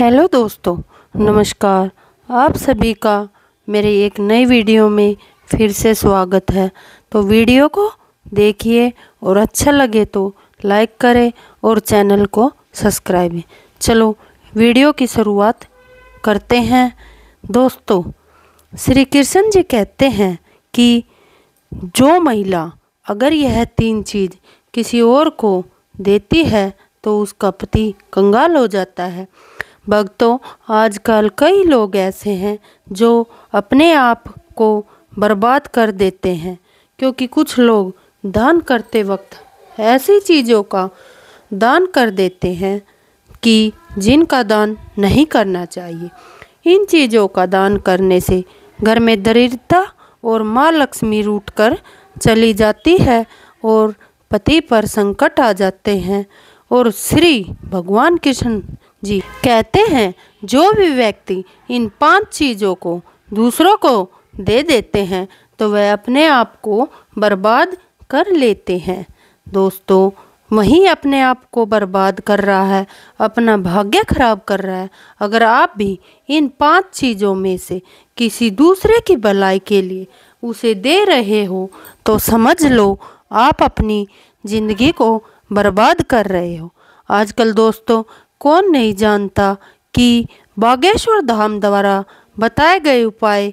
Hello दोस्तों, नमस्कार। आप सभी का मेरे एक नई वीडियो में फिर से स्वागत है। तो वीडियो को देखिए और अच्छा लगे तो लाइक करें और चैनल को सब्सक्राइब। चलो वीडियो की शुरुआत करते हैं। दोस्तों, श्री कृष्ण जी कहते हैं कि जो महिला अगर यह 3 चीज़ किसी और को देती है तो उसका पति कंगाल हो जाता है। भक्तों, आजकल कई लोग ऐसे हैं जो अपने आप को बर्बाद कर देते हैं, क्योंकि कुछ लोग दान करते वक्त ऐसी चीज़ों का दान कर देते हैं कि जिनका दान नहीं करना चाहिए। इन चीज़ों का दान करने से घर में दरिद्रता और माँ लक्ष्मी रूठ कर चली जाती है और पति पर संकट आ जाते हैं। और श्री भगवान कृष्ण जी कहते हैं जो भी व्यक्ति इन 5 चीज़ों को दूसरों को दे देते हैं तो वह अपने आप को बर्बाद कर लेते हैं। दोस्तों, वही अपने आप को बर्बाद कर रहा है, अपना भाग्य खराब कर रहा है। अगर आप भी इन 5 चीज़ों में से किसी दूसरे की भलाई के लिए उसे दे रहे हो तो समझ लो आप अपनी ज़िंदगी को बर्बाद कर रहे हो। आजकल दोस्तों, कौन नहीं जानता कि बागेश्वर धाम द्वारा बताए गए उपाय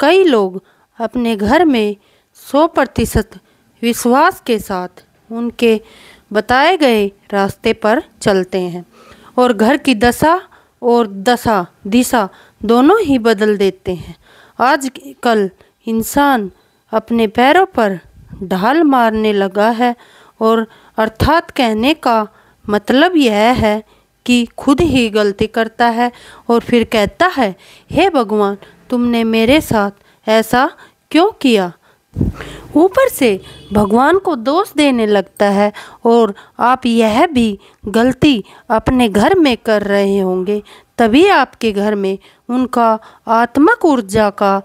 कई लोग अपने घर में 100% विश्वास के साथ उनके बताए गए रास्ते पर चलते हैं और घर की दशा और दिशा दोनों ही बदल देते हैं। आजकल इंसान अपने पैरों पर ढाल मारने लगा है और अर्थात कहने का मतलब यह है कि खुद ही गलती करता है और फिर कहता है, हे भगवान, तुमने मेरे साथ ऐसा क्यों किया। ऊपर से भगवान को दोष देने लगता है और आप यह भी गलती अपने घर में कर रहे होंगे, तभी आपके घर में उनका आत्मक ऊर्जा का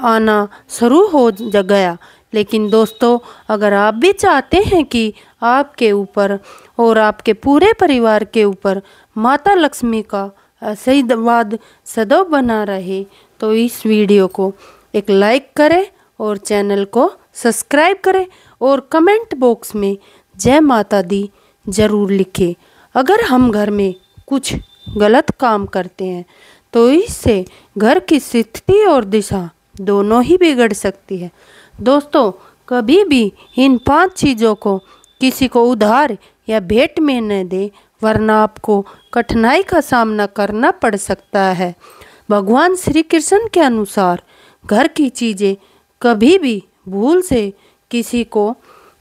आना शुरू हो गया। लेकिन दोस्तों, अगर आप भी चाहते हैं कि आपके ऊपर और आपके पूरे परिवार के ऊपर माता लक्ष्मी का आशीर्वाद सदैव बना रहे तो इस वीडियो को एक लाइक करें और चैनल को सब्सक्राइब करें और कमेंट बॉक्स में जय माता दी ज़रूर लिखें। अगर हम घर में कुछ गलत काम करते हैं तो इससे घर की स्थिति और दिशा दोनों ही बिगड़ सकती है। दोस्तों, कभी भी इन 5 चीज़ों को किसी को उधार या भेंट में न दे, वरना आपको कठिनाई का सामना करना पड़ सकता है। भगवान श्री कृष्ण के अनुसार घर की चीज़ें कभी भी भूल से किसी को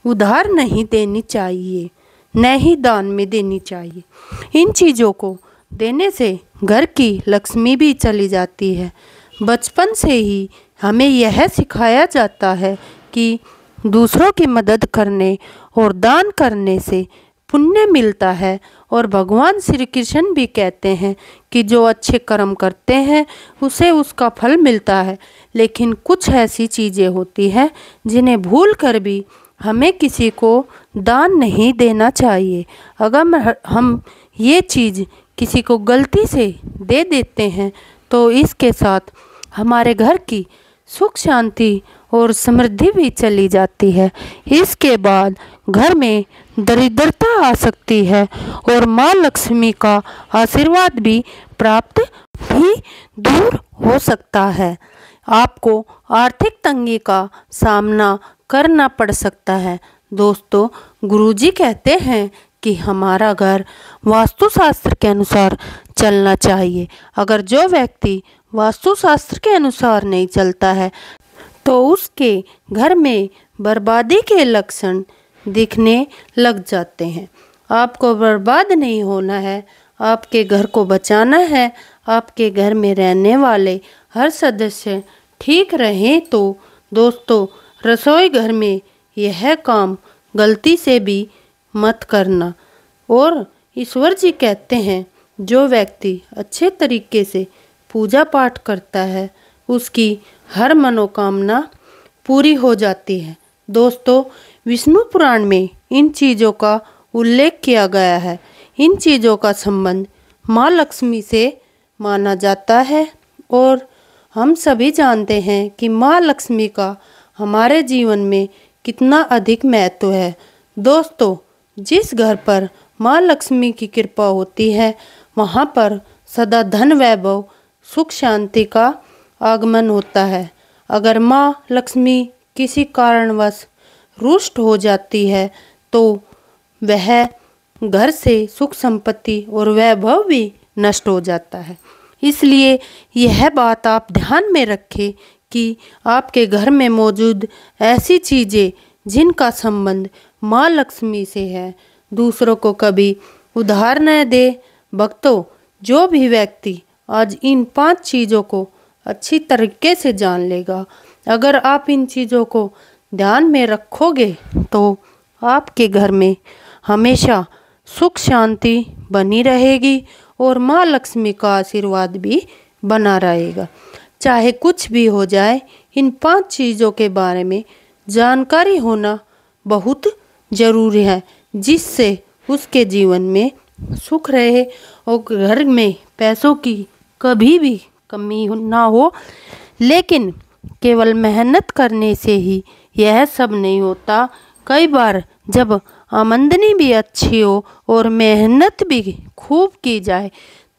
उधार नहीं देनी चाहिए, न ही दान में देनी चाहिए। इन चीज़ों को देने से घर की लक्ष्मी भी चली जाती है। बचपन से ही हमें यह सिखाया जाता है कि दूसरों की मदद करने और दान करने से पुण्य मिलता है और भगवान श्री कृष्ण भी कहते हैं कि जो अच्छे कर्म करते हैं उसे उसका फल मिलता है। लेकिन कुछ ऐसी चीज़ें होती हैं जिन्हें भूल कर भी हमें किसी को दान नहीं देना चाहिए। अगर हम ये चीज़ किसी को गलती से दे देते हैं तो इसके साथ हमारे घर की सुख शांति और समृद्धि भी चली जाती है। इसके बाद घर में दरिद्रता आ सकती है और माँ लक्ष्मी का आशीर्वाद भी प्राप्त भी दूर हो सकता है। आपको आर्थिक तंगी का सामना करना पड़ सकता है। दोस्तों, गुरुजी कहते हैं कि हमारा घर वास्तुशास्त्र के अनुसार चलना चाहिए। अगर जो व्यक्ति वास्तुशास्त्र के अनुसार नहीं चलता है तो उसके घर में बर्बादी के लक्षण दिखने लग जाते हैं। आपको बर्बाद नहीं होना है, आपके घर को बचाना है। आपके घर में रहने वाले हर सदस्य ठीक रहें तो दोस्तों, रसोई घर में यह काम गलती से भी मत करना। और ईश्वर जी कहते हैं जो व्यक्ति अच्छे तरीके से पूजा पाठ करता है उसकी हर मनोकामना पूरी हो जाती है। दोस्तों, विष्णु पुराण में इन चीज़ों का उल्लेख किया गया है। इन चीज़ों का संबंध माँ लक्ष्मी से माना जाता है और हम सभी जानते हैं कि माँ लक्ष्मी का हमारे जीवन में कितना अधिक महत्व है। दोस्तों, जिस घर पर माँ लक्ष्मी की कृपा होती है वहाँ पर सदा धन वैभव सुख शांति का आगमन होता है। अगर माँ लक्ष्मी किसी कारणवश रुष्ट हो जाती है तो वह घर से सुख संपत्ति और वैभव भी नष्ट हो जाता है। इसलिए यह बात आप ध्यान में रखें कि आपके घर में मौजूद ऐसी चीज़ें जिनका संबंध माँ लक्ष्मी से है दूसरों को कभी उधार न दे। भक्तों, जो भी व्यक्ति आज इन 5 चीज़ों को अच्छी तरीके से जान लेगा, अगर आप इन चीज़ों को ध्यान में रखोगे तो आपके घर में हमेशा सुख शांति बनी रहेगी और माँ लक्ष्मी का आशीर्वाद भी बना रहेगा। चाहे कुछ भी हो जाए, इन 5 चीज़ों के बारे में जानकारी होना बहुत ज़रूरी है, जिससे उसके जीवन में सुख रहे और घर में पैसों की कभी भी कमी ना हो। लेकिन केवल मेहनत करने से ही यह सब नहीं होता। कई बार जब आमदनी भी अच्छी हो और मेहनत भी खूब की जाए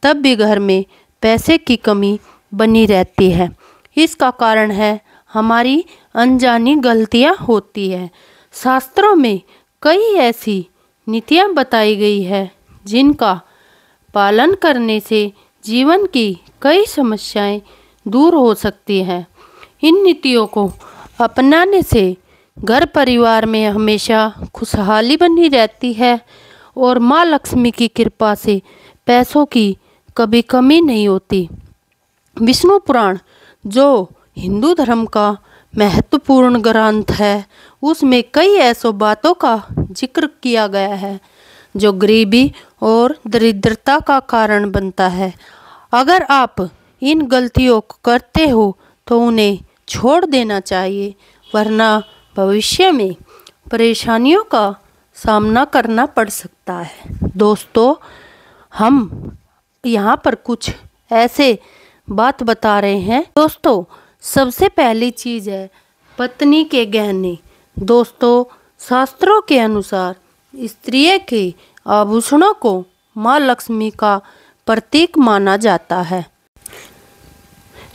तब भी घर में पैसे की कमी बनी रहती है। इसका कारण है हमारी अनजानी गलतियां होती है। शास्त्रों में कई ऐसी नीतियां बताई गई है जिनका पालन करने से जीवन की कई समस्याएं दूर हो सकती हैं। इन नीतियों को अपनाने से घर परिवार में हमेशा खुशहाली बनी रहती है और माँ लक्ष्मी की कृपा से पैसों की कभी कमी नहीं होती। विष्णु पुराण, जो हिंदू धर्म का महत्वपूर्ण ग्रंथ है, उसमें कई ऐसो बातों का जिक्र किया गया है जो गरीबी और दरिद्रता का कारण बनता है। अगर आप इन गलतियों को करते हो तो उन्हें छोड़ देना चाहिए, वरना भविष्य में परेशानियों का सामना करना पड़ सकता है। दोस्तों, हम यहाँ पर कुछ ऐसे बात बता रहे हैं। दोस्तों, सबसे पहली चीज़ है पत्नी के गहने। दोस्तों, शास्त्रों के अनुसार स्त्री के आभूषणों को माँ लक्ष्मी का प्रतीक माना जाता है।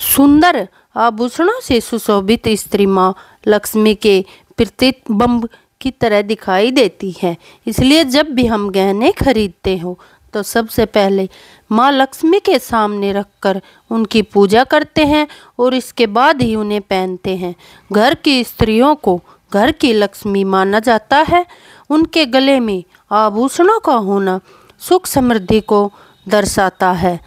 सुंदर आभूषणों से सुशोभित स्त्री माँ लक्ष्मी के प्रतिबिंब की तरह दिखाई देती है। इसलिए जब भी हम गहने खरीदते हो तो सबसे पहले माँ लक्ष्मी के सामने रखकर उनकी पूजा करते हैं और इसके बाद ही उन्हें पहनते हैं। घर की स्त्रियों को घर की लक्ष्मी माना जाता है। उनके गले में आभूषणों का होना सुख समृद्धि को दर्शाता है।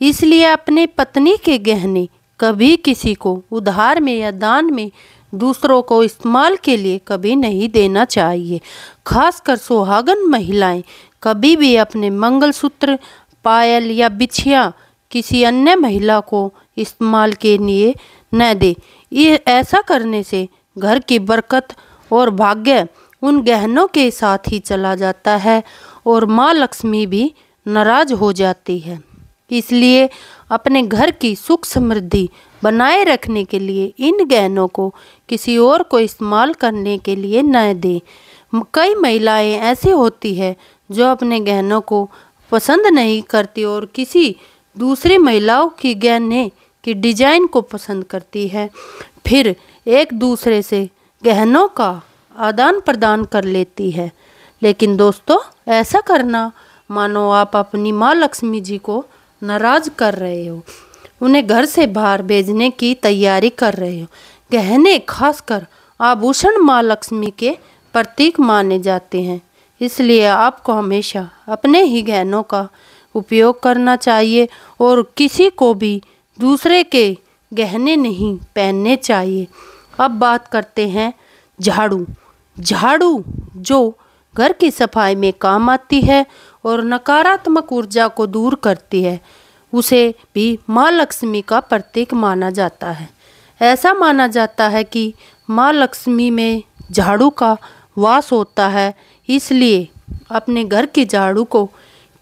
इसलिए अपनी पत्नी के गहने कभी किसी को उधार में या दान में दूसरों को इस्तेमाल के लिए कभी नहीं देना चाहिए। खासकर सुहागन महिलाएं कभी भी अपने मंगलसूत्र, पायल या बिछिया किसी अन्य महिला को इस्तेमाल के लिए न दे। ये ऐसा करने से घर की बरकत और भाग्य उन गहनों के साथ ही चला जाता है और माँ लक्ष्मी भी नाराज हो जाती है। इसलिए अपने घर की सुख समृद्धि बनाए रखने के लिए इन गहनों को किसी और को इस्तेमाल करने के लिए न दें। कई महिलाएं ऐसी होती है जो अपने गहनों को पसंद नहीं करती और किसी दूसरी महिलाओं की गहने की डिजाइन को पसंद करती है, फिर एक दूसरे से गहनों का आदान प्रदान कर लेती है। लेकिन दोस्तों, ऐसा करना मानो आप अपनी माँ लक्ष्मी जी को नाराज कर रहे हो, उन्हें घर से बाहर भेजने की तैयारी कर रहे हो। गहने, खासकर आभूषण, माँ लक्ष्मी के प्रतीक माने जाते हैं। इसलिए आपको हमेशा अपने ही गहनों का उपयोग करना चाहिए और किसी को भी दूसरे के गहने नहीं पहनने चाहिए। अब बात करते हैं झाड़ू। झाड़ू जो घर की सफाई में काम आती है और नकारात्मक ऊर्जा को दूर करती है, उसे भी माँ लक्ष्मी का प्रतीक माना जाता है। ऐसा माना जाता है कि माँ लक्ष्मी में झाड़ू का वास होता है। इसलिए अपने घर की झाड़ू को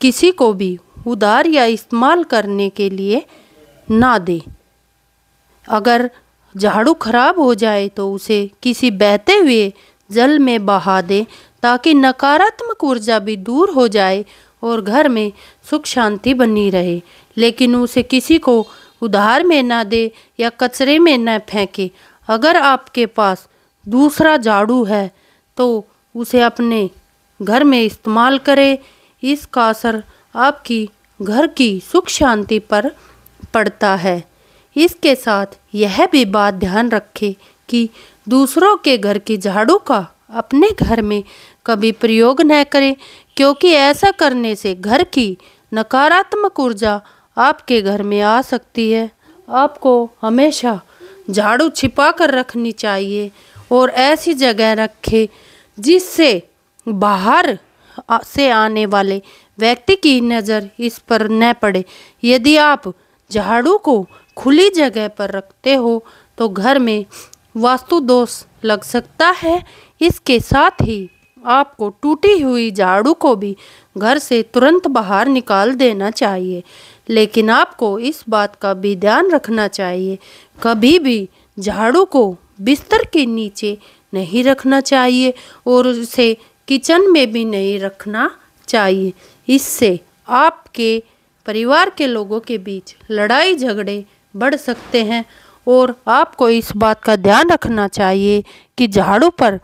किसी को भी उधार या इस्तेमाल करने के लिए ना दे। अगर झाड़ू खराब हो जाए तो उसे किसी बहते हुए जल में बहा दे ताकि नकारात्मक ऊर्जा भी दूर हो जाए और घर में सुख शांति बनी रहे। लेकिन उसे किसी को उधार में ना दे या कचरे में न फेंके। अगर आपके पास दूसरा झाड़ू है तो उसे अपने घर में इस्तेमाल करें। इसका असर आपकी घर की सुख शांति पर पड़ता है। इसके साथ यह भी बात ध्यान रखें कि दूसरों के घर की झाड़ू का अपने घर में कभी प्रयोग न करें, क्योंकि ऐसा करने से घर की नकारात्मक ऊर्जा आपके घर में आ सकती है। आपको हमेशा झाड़ू छिपा कर रखनी चाहिए और ऐसी जगह रखें जिससे बाहर से आने वाले व्यक्ति की नज़र इस पर न पड़े। यदि आप झाड़ू को खुली जगह पर रखते हो तो घर में वास्तु दोष लग सकता है। इसके साथ ही आपको टूटी हुई झाड़ू को भी घर से तुरंत बाहर निकाल देना चाहिए। लेकिन आपको इस बात का भी ध्यान रखना चाहिए, कभी भी झाड़ू को बिस्तर के नीचे नहीं रखना चाहिए और उसे किचन में भी नहीं रखना चाहिए। इससे आपके परिवार के लोगों के बीच लड़ाई झगड़े बढ़ सकते हैं। और आपको इस बात का ध्यान रखना चाहिए कि झाड़ू पर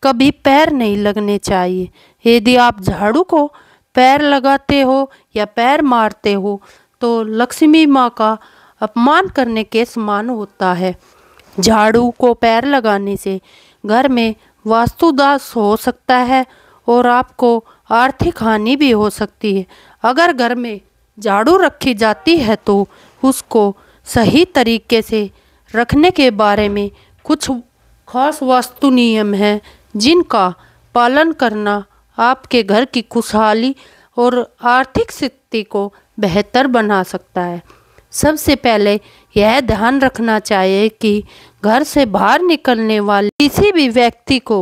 कभी पैर नहीं लगने चाहिए। यदि आप झाड़ू को पैर लगाते हो या पैर मारते हो तो लक्ष्मी माँ का अपमान करने के समान होता है। झाड़ू को पैर लगाने से घर में वास्तुदोष हो सकता है और आपको आर्थिक हानि भी हो सकती है। अगर घर में झाड़ू रखी जाती है तो उसको सही तरीके से रखने के बारे में कुछ खास वास्तु नियम हैं जिनका पालन करना आपके घर की खुशहाली और आर्थिक स्थिति को बेहतर बना सकता है। सबसे पहले यह ध्यान रखना चाहिए कि घर से बाहर निकलने वाले किसी भी व्यक्ति को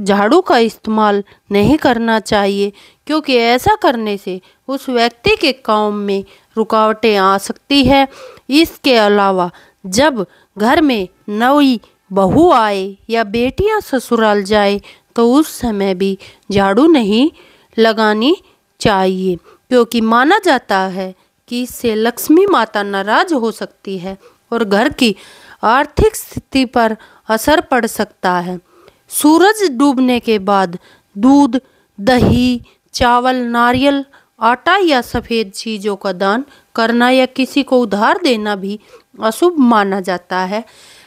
झाड़ू का इस्तेमाल नहीं करना चाहिए, क्योंकि ऐसा करने से उस व्यक्ति के काम में रुकावटें आ सकती है। इसके अलावा जब घर में नई बहू आए या बेटियां ससुराल जाए तो उस समय भी झाड़ू नहीं लगानी चाहिए, क्योंकि माना जाता है कि इससे लक्ष्मी माता नाराज हो सकती है और घर की आर्थिक स्थिति पर असर पड़ सकता है। सूरज डूबने के बाद दूध, दही, चावल, नारियल, आटा या सफ़ेद चीज़ों का दान करना या किसी को उधार देना भी अशुभ माना जाता है।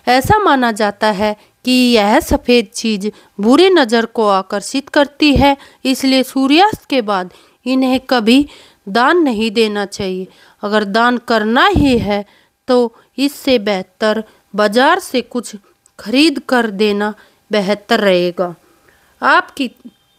ऐसा माना जाता है कि यह सफ़ेद चीज़ बुरी नज़र को आकर्षित करती है, इसलिए सूर्यास्त के बाद इन्हें कभी दान नहीं देना चाहिए। अगर दान करना ही है तो इससे बेहतर बाजार से कुछ खरीद कर देना बेहतर रहेगा। आपकी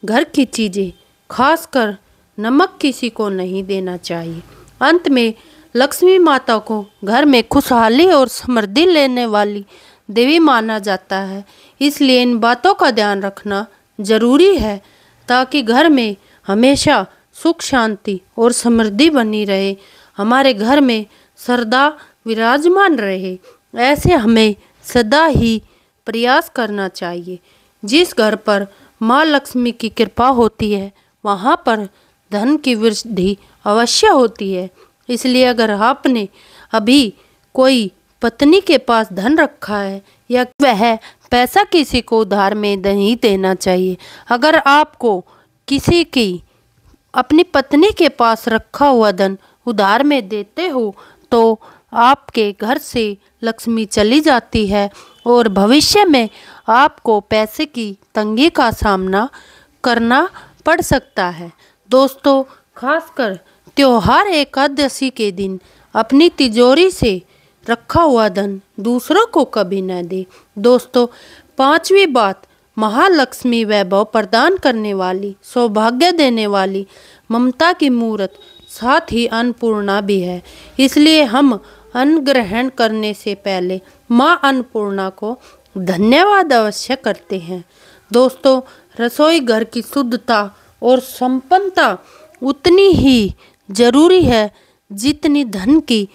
घर की चीज़ें, खासकर नमक, किसी को नहीं देना चाहिए। अंत में लक्ष्मी माता को घर में खुशहाली और समृद्धि लेने वाली देवी माना जाता है, इसलिए इन बातों का ध्यान रखना जरूरी है ताकि घर में हमेशा सुख शांति और समृद्धि बनी रहे, हमारे घर में श्रद्धा विराजमान रहे। ऐसे हमें सदा ही प्रयास करना चाहिए। जिस घर पर माँ लक्ष्मी की कृपा होती है वहाँ पर धन की वृद्धि अवश्य होती है। इसलिए अगर आपने अभी कोई पत्नी के पास धन रखा है या वह पैसा किसी को उधार में नहीं देना चाहिए। अगर आपको किसी की अपनी पत्नी के पास रखा हुआ धन उधार में देते हो तो आपके घर से लक्ष्मी चली जाती है और भविष्य में आपको पैसे की तंगी का सामना करना पड़ सकता है। दोस्तों, खासकर त्योहार एकादशी के दिन अपनी तिजोरी से रखा हुआ धन दूसरों को कभी न दे। दोस्तों, पांचवी बात, महालक्ष्मी वैभव प्रदान करने वाली, सौभाग्य देने वाली, ममता की मूर्त, साथ ही अन्नपूर्णा भी है। इसलिए हम अन्न ग्रहण करने से पहले माँ अन्नपूर्णा को धन्यवाद अवश्य करते हैं। दोस्तों, रसोई घर की शुद्धता और संपन्नता उतनी ही जरूरी है जितनी धन की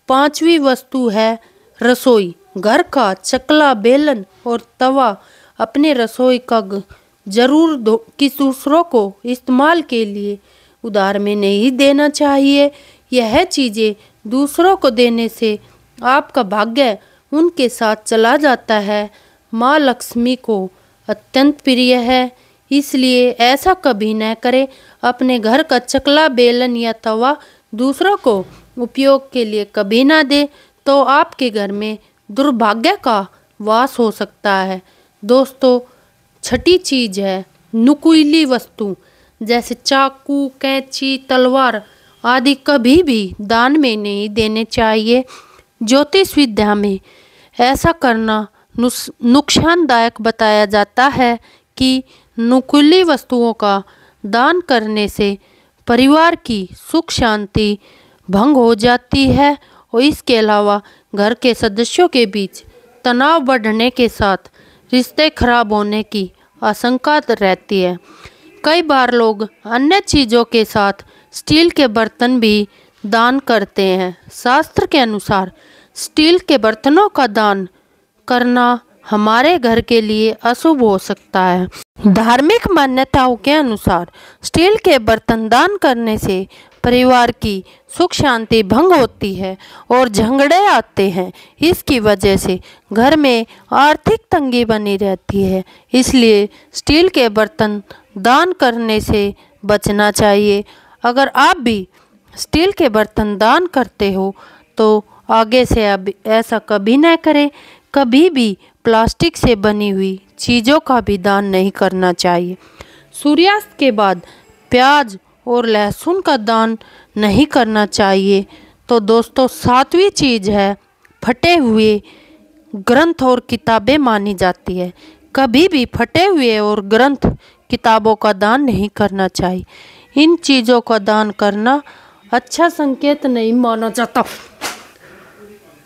पांचवी वस्तु है रसोई। घर का चकला, बेलन और तवा अपने रसोई का जरूर दो कि दूसरों को इस्तेमाल के लिए उधार में नहीं देना चाहिए। यह चीज़ें दूसरों को देने से आपका भाग्य उनके साथ चला जाता है। माँ लक्ष्मी को अत्यंत प्रिय है, इसलिए ऐसा कभी न करें। अपने घर का चकला, बेलन या तवा दूसरों को उपयोग के लिए कभी ना दे, तो आपके घर में दुर्भाग्य का वास हो सकता है। दोस्तों, छठी चीज है नुकीली वस्तु, जैसे चाकू, कैंची, तलवार आदि कभी भी दान में नहीं देने चाहिए। ज्योतिष विद्या में ऐसा करना नुकसानदायक बताया जाता है कि नुकीली वस्तुओं का दान करने से परिवार की सुख शांति भंग हो जाती है और इसके अलावा घर के सदस्यों के बीच तनाव बढ़ने के साथ रिश्ते खराब होने की आशंका रहती है। कई बार लोग अन्य चीज़ों के साथ स्टील के बर्तन भी दान करते हैं। शास्त्र के अनुसार स्टील के बर्तनों का दान करना हमारे घर के लिए अशुभ हो सकता है। धार्मिक मान्यताओं के अनुसार स्टील के बर्तन दान करने से परिवार की सुख शांति भंग होती है और झगड़े आते हैं। इसकी वजह से घर में आर्थिक तंगी बनी रहती है, इसलिए स्टील के बर्तन दान करने से बचना चाहिए। अगर आप भी स्टील के बर्तन दान करते हो तो आगे से अब ऐसा कभी न करें। कभी भी प्लास्टिक से बनी हुई चीज़ों का भी दान नहीं करना चाहिए। सूर्यास्त के बाद प्याज और लहसुन का दान नहीं करना चाहिए। तो दोस्तों, सातवीं चीज़ है फटे हुए ग्रंथ और किताबें मानी जाती है। कभी भी फटे हुए और ग्रंथ किताबों का दान नहीं करना चाहिए। इन चीज़ों का दान करना अच्छा संकेत नहीं माना जाता।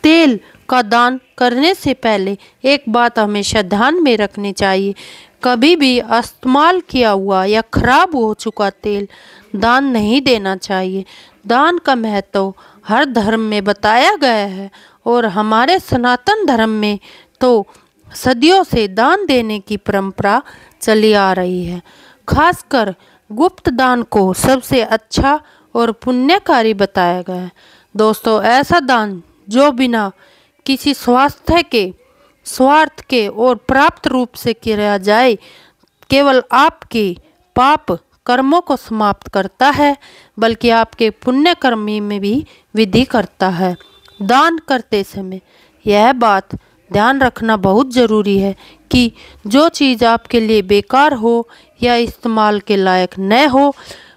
तेल का दान करने से पहले एक बात हमेशा ध्यान में रखनी चाहिए, कभी भी इस्तेमाल किया हुआ या खराब हो चुका तेल दान नहीं देना चाहिए। दान का महत्व हर धर्म में बताया गया है और हमारे सनातन धर्म में तो सदियों से दान देने की परंपरा चली आ रही है। खासकर गुप्त दान को सबसे अच्छा और पुण्यकारी बताया गया है। दोस्तों, ऐसा दान जो बिना किसी स्वार्थ के और प्राप्त रूप से किया जाए, केवल आपके पाप कर्मों को समाप्त करता है, बल्कि आपके पुण्य कर्मी में भी वृद्धि करता है। दान करते समय यह बात ध्यान रखना बहुत ज़रूरी है कि जो चीज़ आपके लिए बेकार हो या इस्तेमाल के लायक न हो,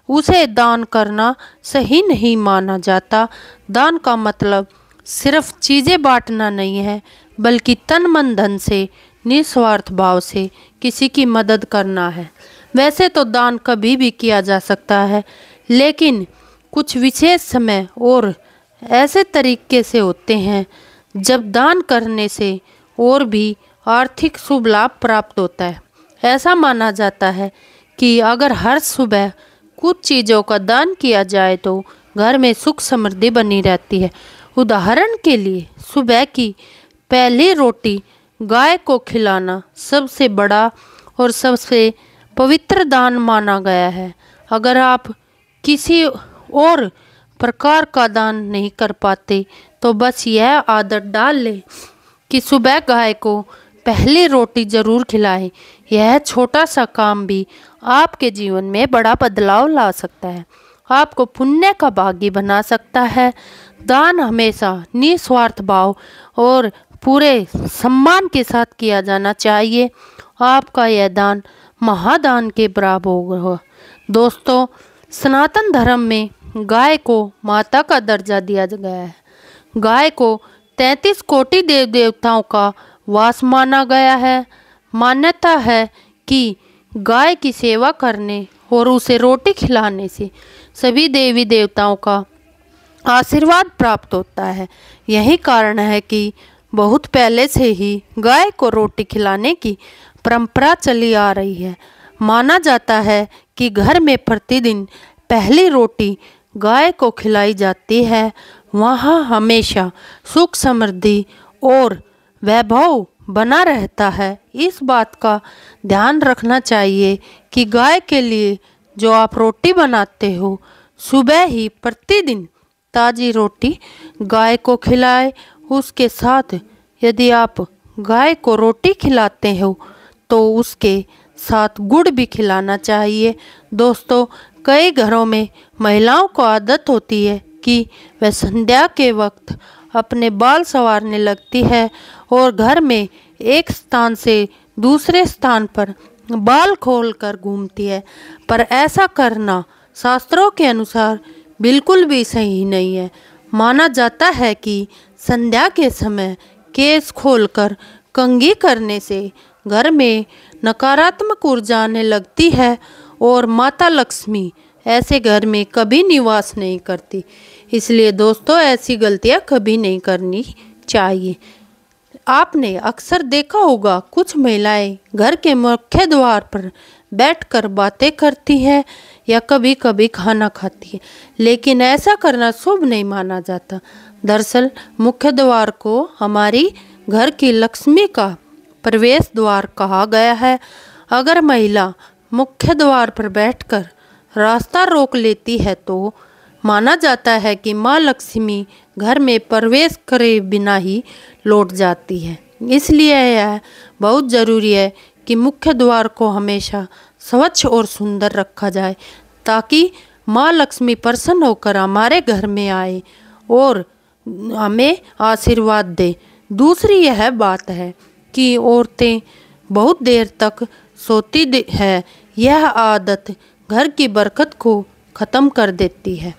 उसे दान करना सही नहीं माना जाता। दान का मतलब सिर्फ चीज़ें बांटना नहीं है, बल्कि तन मन धन से निस्वार्थ भाव से किसी की मदद करना है। वैसे तो दान कभी भी किया जा सकता है, लेकिन कुछ विशेष समय और ऐसे तरीके से होते हैं जब दान करने से और भी आर्थिक शुभ लाभ प्राप्त होता है। ऐसा माना जाता है कि अगर हर सुबह कुछ चीज़ों का दान किया जाए तो घर में सुख समृद्धि बनी रहती है। उदाहरण के लिए, सुबह की पहली रोटी गाय को खिलाना सबसे बड़ा और सबसे पवित्र दान माना गया है। अगर आप किसी और प्रकार का दान नहीं कर पाते तो बस यह आदत डाल लें कि सुबह गाय को पहली रोटी जरूर खिलाएं। यह छोटा सा काम भी आपके जीवन में बड़ा बदलाव ला सकता है, आपको पुण्य का भागी बना सकता है। दान हमेशा निस्वार्थ भाव और पूरे सम्मान के साथ किया जाना चाहिए। आपका यह दान महादान के बराबर होगा। दोस्तों, सनातन धर्म में गाय को माता का दर्जा दिया गया है। गाय को 33 कोटि देव देवताओं का वास माना गया है। मान्यता है कि गाय की सेवा करने और उसे रोटी खिलाने से सभी देवी देवताओं का आशीर्वाद प्राप्त होता है। यही कारण है कि बहुत पहले से ही गाय को रोटी खिलाने की परंपरा चली आ रही है। माना जाता है कि घर में प्रतिदिन पहली रोटी गाय को खिलाई जाती है वहाँ हमेशा सुख समृद्धि और वैभव बना रहता है। इस बात का ध्यान रखना चाहिए कि गाय के लिए जो आप रोटी बनाते हो, सुबह ही प्रतिदिन ताज़ी रोटी गाय को खिलाए। उसके साथ यदि आप गाय को रोटी खिलाते हो तो उसके साथ गुड़ भी खिलाना चाहिए। दोस्तों, कई घरों में महिलाओं को आदत होती है कि वह संध्या के वक्त अपने बाल संवारने लगती है और घर में एक स्थान से दूसरे स्थान पर बाल खोलकर घूमती है, पर ऐसा करना शास्त्रों के अनुसार बिल्कुल भी सही नहीं है। माना जाता है कि संध्या के समय केस खोलकर कंघी करने से घर में नकारात्मक ऊर्जा आने लगती है और माता लक्ष्मी ऐसे घर में कभी निवास नहीं करती। इसलिए दोस्तों, ऐसी गलतियां कभी नहीं करनी चाहिए। आपने अक्सर देखा होगा कुछ महिलाएं घर के मुख्य द्वार पर बैठकर बातें करती हैं या कभी कभी खाना खाती है, लेकिन ऐसा करना शुभ नहीं माना जाता। दरअसल मुख्य द्वार को हमारी घर की लक्ष्मी का प्रवेश द्वार कहा गया है। अगर महिला मुख्य द्वार पर बैठकर रास्ता रोक लेती है तो माना जाता है कि माँ लक्ष्मी घर में प्रवेश करे बिना ही लौट जाती है। इसलिए यह बहुत ज़रूरी है कि मुख्य द्वार को हमेशा स्वच्छ और सुंदर रखा जाए ताकि माँ लक्ष्मी प्रसन्न होकर हमारे घर में आए और हमें आशीर्वाद दे। दूसरी यह बात है कि औरतें बहुत देर तक सोती है। यह आदत घर की बरकत को ख़त्म कर देती है।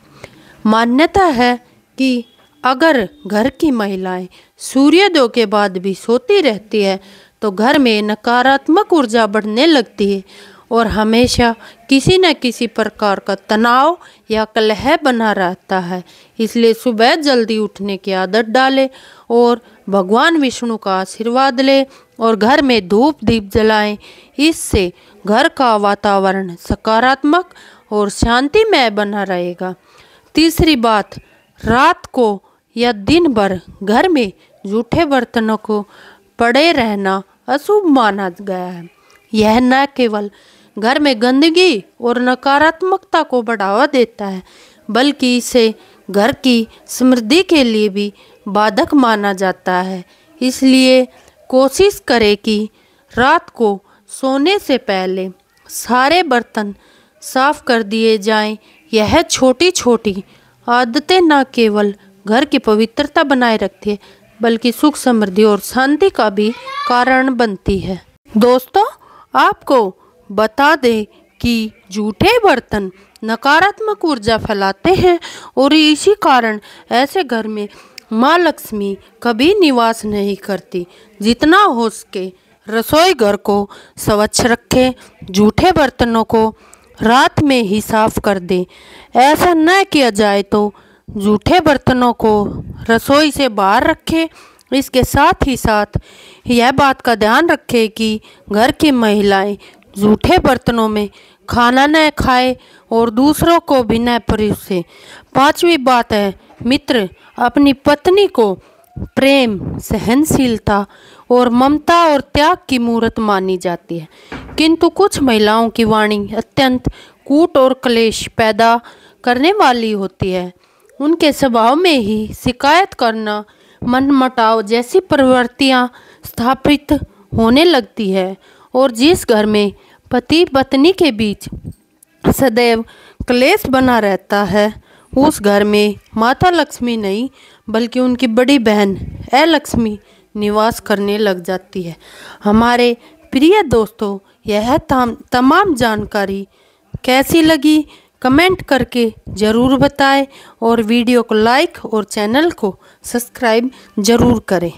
मान्यता है कि अगर घर की महिलाएं सूर्योदय के बाद भी सोती रहती है तो घर में नकारात्मक ऊर्जा बढ़ने लगती है और हमेशा किसी न किसी प्रकार का तनाव या कलह बना रहता है। इसलिए सुबह जल्दी उठने की आदत डालें और भगवान विष्णु का आशीर्वाद लें और घर में धूप दीप जलाएं। इससे घर का वातावरण सकारात्मक और शांतिमय बना रहेगा। तीसरी बात, रात को या दिन भर घर में जूठे बर्तनों को पड़े रहना अशुभ माना गया है। यह न केवल घर में गंदगी और नकारात्मकता को बढ़ावा देता है, बल्कि इसे घर की समृद्धि के लिए भी बाधक माना जाता है। इसलिए कोशिश करें कि रात को सोने से पहले सारे बर्तन साफ कर दिए जाएं। यह छोटी छोटी आदतें न केवल घर की पवित्रता बनाए रखती है, बल्कि सुख समृद्धि और शांति का भी कारण बनती है। दोस्तों, आपको बता दें कि जूठे बर्तन नकारात्मक ऊर्जा फैलाते हैं और इसी कारण ऐसे घर में माँ लक्ष्मी कभी निवास नहीं करती। जितना हो सके रसोई घर को स्वच्छ रखें। जूठे बर्तनों को रात में ही साफ कर दें। ऐसा न किया जाए तो जूठे बर्तनों को रसोई से बाहर रखें। इसके साथ ही साथ यह बात का ध्यान रखें कि घर की महिलाएं जूठे बर्तनों में खाना न खाए और दूसरों को भी न परोसे। पांचवी बात है, मित्र अपनी पत्नी को प्रेम, सहनशीलता और ममता और त्याग की मूर्त मानी जाती है, किंतु कुछ महिलाओं की वाणी अत्यंत कूट और क्लेश पैदा करने वाली होती है। उनके स्वभाव में ही शिकायत करना, मनमुटाव जैसी प्रवृत्तियां स्थापित होने लगती है और जिस घर में पति पत्नी के बीच सदैव क्लेश बना रहता है उस घर में माता लक्ष्मी नहीं बल्कि उनकी बड़ी बहन अलक्ष्मी निवास करने लग जाती है। हमारे प्रिय दोस्तों, यह तमाम जानकारी कैसी लगी कमेंट करके ज़रूर बताएं और वीडियो को लाइक और चैनल को सब्सक्राइब ज़रूर करें।